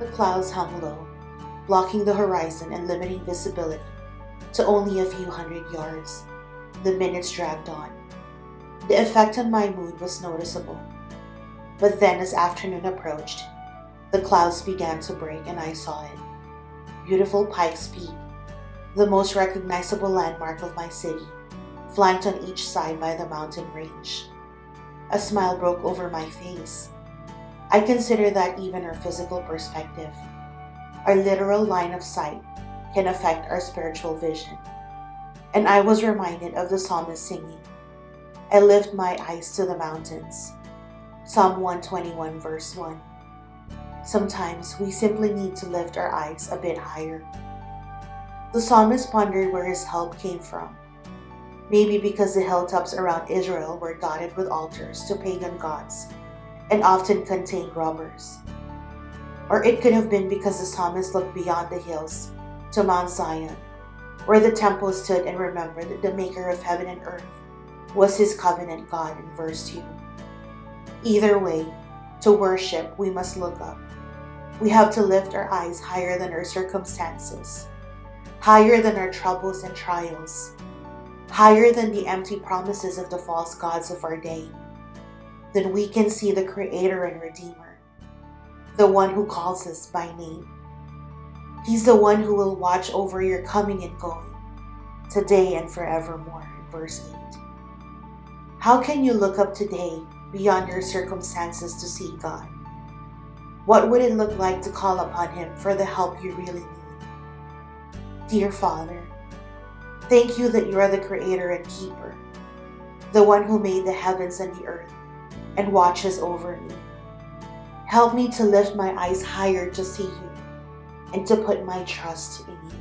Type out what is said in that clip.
The clouds hung low, blocking the horizon and limiting visibility to only a few hundred yards. The minutes dragged on. The effect on my mood was noticeable. But then, as afternoon approached, the clouds began to break and I saw it. Beautiful Pikes Peak, the most recognizable landmark of my city, flanked on each side by the mountain range. A smile broke over my face. I consider that even our physical perspective, our literal line of sight, can affect our spiritual vision. And I was reminded of the psalmist singing, "I lift my eyes to the mountains." Psalm 121 verse 1. Sometimes we simply need to lift our eyes a bit higher. The psalmist pondered where his help came from. Maybe because the hilltops around Israel were dotted with altars to pagan gods and often contained robbers. Or it could have been because the psalmist looked beyond the hills to Mount Zion, where the temple stood, and remembered that the maker of heaven and earth was his covenant God in verse 2. Either way, to worship, we must look up. We have to lift our eyes higher than our circumstances, higher than our troubles and trials, higher than the empty promises of the false gods of our day. Then we can see the Creator and Redeemer, the one who calls us by name. He's the one who will watch over your coming and going, today and forevermore, in verse 8. How can you look up today beyond your circumstances to see God? What would it look like to call upon Him for the help you really need? Dear Father, thank you that you are the Creator and Keeper, the one who made the heavens and the earth and watches over me. Help me to lift my eyes higher to see you and to put my trust in you.